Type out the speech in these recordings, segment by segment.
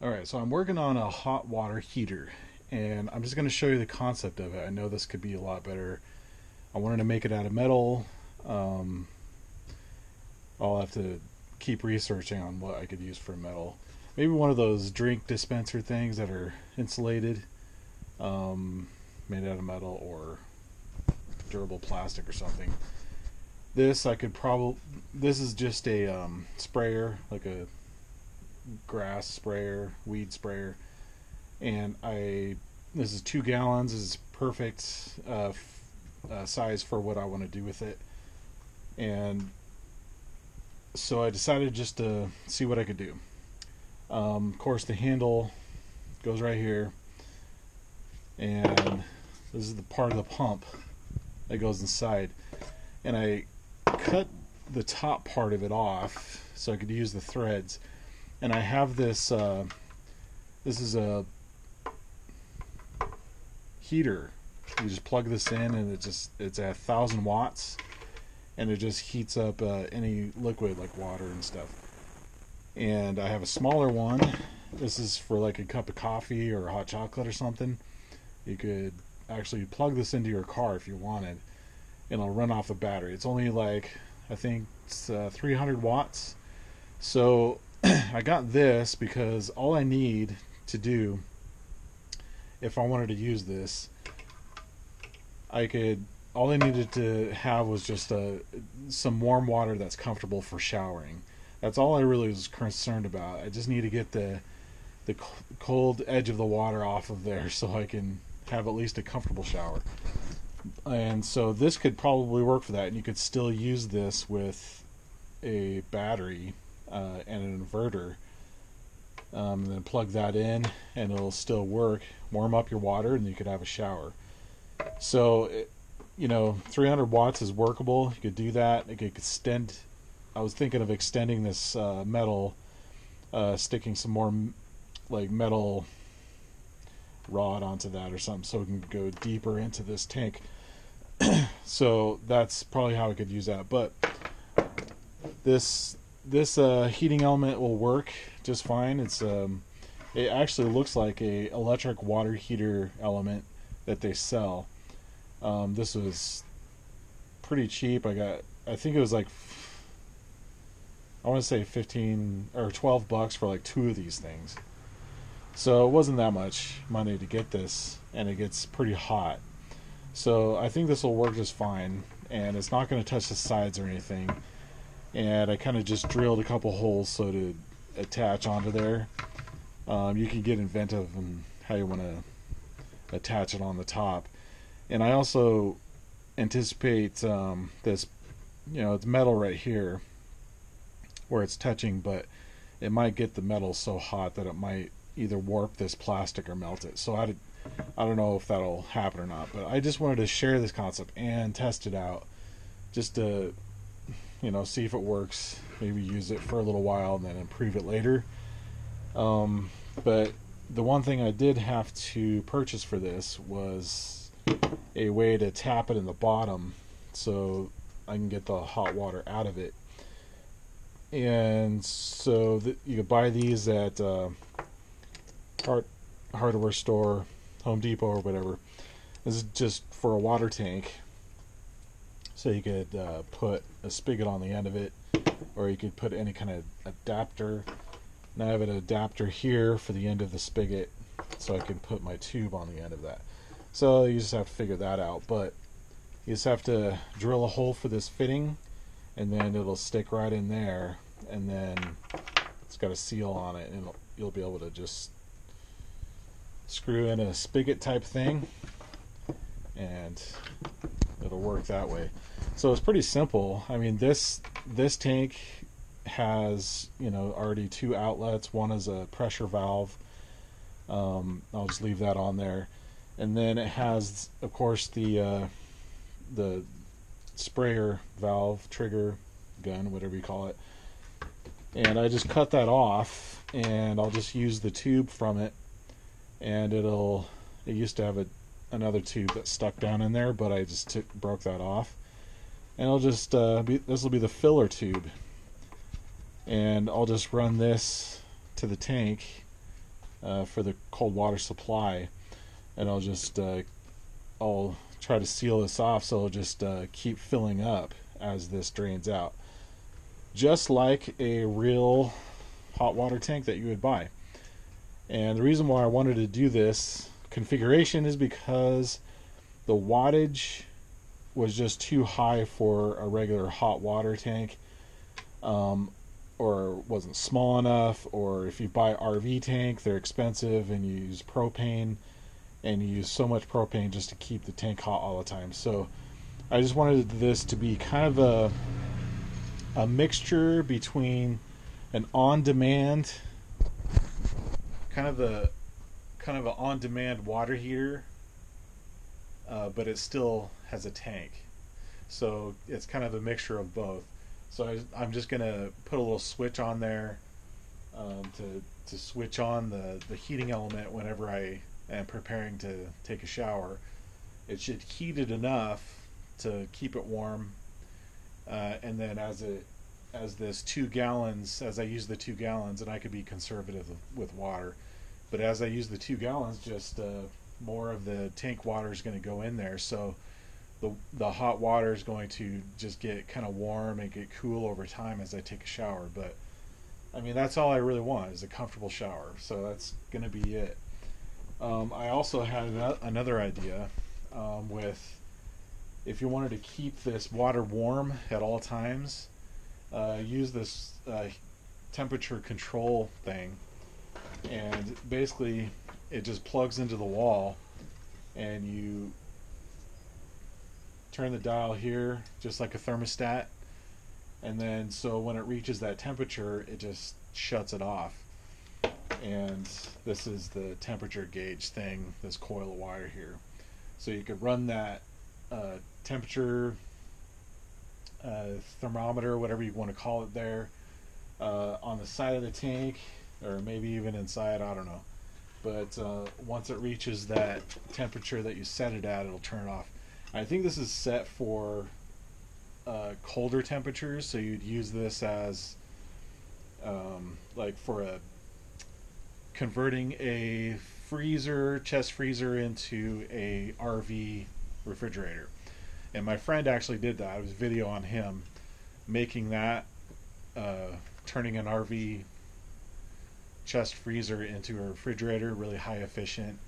Alright, so I'm working on a hot water heater, and I'm just going to show you the concept of it. I know this could be a lot better. I wanted to make it out of metal. Um, I'll have to keep researching on what I could use for metal. Maybe one of those drink dispenser things that are insulated, um, made out of metal, or durable plastic or something. This I could probably. This is just a sprayer, like a grass sprayer, weed sprayer, and I this is 2 gallons. This is perfect size for what I want to do with it, and so I decided just to see what I could do. Of course, the handle goes right here, and this is the part of the pump that goes inside, and I cut the top part of it off so I could use the threads, and I have this. This is a heater. You just plug this in, and it's at 1,000 watts, and it just heats up any liquid like water and stuff. And I have a smaller one. This is for like a cup of coffee or hot chocolate or something. You could actually plug this into your car if you wanted, and it'll run off a battery. It's only like, I think it's 300 watts. So I got this because all I need to do, if I wanted to use this, I could. All I needed to have was just some warm water that's comfortable for showering. That's all I really was concerned about. I just need to get the cold edge of the water off of there so I can have at least a comfortable shower. And so this could probably work for that. And you could still use this with a battery and an inverter. And then plug that in, and it'll still work. Warm up your water, and you could have a shower. So, 300 watts is workable. You could do that. It could extend. I was thinking of extending this metal, sticking some more like metal rod onto that or something, so it can go deeper into this tank. So that's probably how I could use that. But this heating element will work just fine. It actually looks like a electric water heater element that they sell. This was pretty cheap. I think it was like, I want to say 15 or 12 bucks for like two of these things. So it wasn't that much money to get this, and it gets pretty hot. So I think this will work just fine, and it's not going to touch the sides or anything. And I kind of just drilled a couple holes so to attach onto there. You can get inventive in how you want to attach it on the top. And I also anticipate this, it's metal right here where it's touching, but it might get the metal so hot that it might either warp this plastic or melt it. So I don't know if that'll happen or not, but I just wanted to share this concept and test it out just to, see if it works. Maybe use it for a little while and then improve it later. But the one thing I did have to purchase for this was a way to tap it in the bottom so I can get the hot water out of it. And so you can buy these at hardware store, Home Depot or whatever. This is just for a water tank. So you could put a spigot on the end of it, or you could put any kind of adapter. And I have an adapter here for the end of the spigot, so I can put my tube on the end of that. So you just have to figure that out. But you just have to drill a hole for this fitting, and then it'll stick right in there. And then it's got a seal on it, and you'll be able to just screw in a spigot type thing, and it'll work that way. So it's pretty simple. I mean, this tank has already two outlets. One is a pressure valve. I'll just leave that on there, and then it has, of course, the sprayer valve, trigger, gun, whatever you call it. And I just cut that off, and I'll just use the tube from it. And it used to have another tube that stuck down in there, but I just broke that off. And I'll just this will be the filler tube, and I'll just run this to the tank, for the cold water supply, and I'll try to seal this off so it'll just keep filling up as this drains out, just like a real hot water tank that you would buy. And the reason why I wanted to do this configuration is because the wattage was just too high for a regular hot water tank, or wasn't small enough, or if you buy RV tank, they're expensive and you use propane, and you use so much propane just to keep the tank hot all the time. So I just wanted this to be kind of a mixture between an on-demand kind of an on-demand water heater, but it still has a tank. So it's kind of a mixture of both. So I'm just gonna put a little switch on there to switch on the heating element whenever I am preparing to take a shower. It should heat it enough to keep it warm, and then as this 2 gallons, as I use the 2 gallons, and I could be conservative with water, but as I use the 2 gallons, just more of the tank water is going to go in there. So the hot water is going to just get kind of warm and get cool over time as I take a shower. But I mean, that's all I really want, is a comfortable shower. So that's going to be it. I also had another idea with, if you wanted to keep this water warm at all times, use this temperature control thing, and basically it just plugs into the wall, and you turn the dial here just like a thermostat, and then so when it reaches that temperature, it just shuts it off. And this is the temperature gauge thing, this coil of wire here. So you could run that temperature thermometer, whatever you want to call it there, on the side of the tank, or maybe even inside, I don't know. But once it reaches that temperature that you set it at, it'll turn it off. I think this is set for colder temperatures, so you'd use this as like for converting a chest freezer into a RV refrigerator. And my friend actually did that. It was a video on him making that, turning an RV chest freezer into a refrigerator, really high efficient.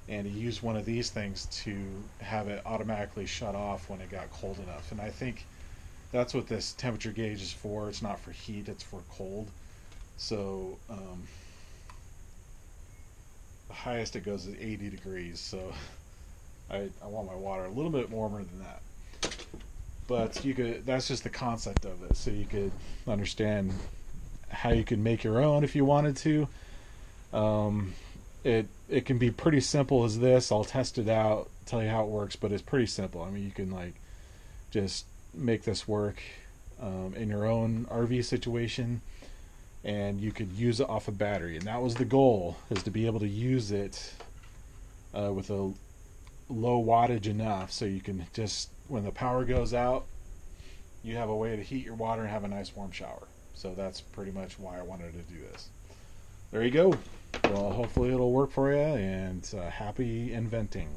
And he used one of these things to have it automatically shut off when it got cold enough. And I think that's what this temperature gauge is for. It's not for heat, it's for cold. So the highest it goes is 80 degrees. So I want my water a little bit warmer than that. But that's just the concept of it. So you could understand how you could make your own if you wanted to. It can be pretty simple as this. I'll test it out, tell you how it works, but it's pretty simple. I mean, you can like just make this work in your own RV situation, and you could use it off a battery. And that was the goal, is to be able to use it with a low wattage enough so you can just, when the power goes out, you have a way to heat your water and have a nice warm shower. So that's pretty much why I wanted to do this. There you go. Well, hopefully it'll work for you, and happy inventing.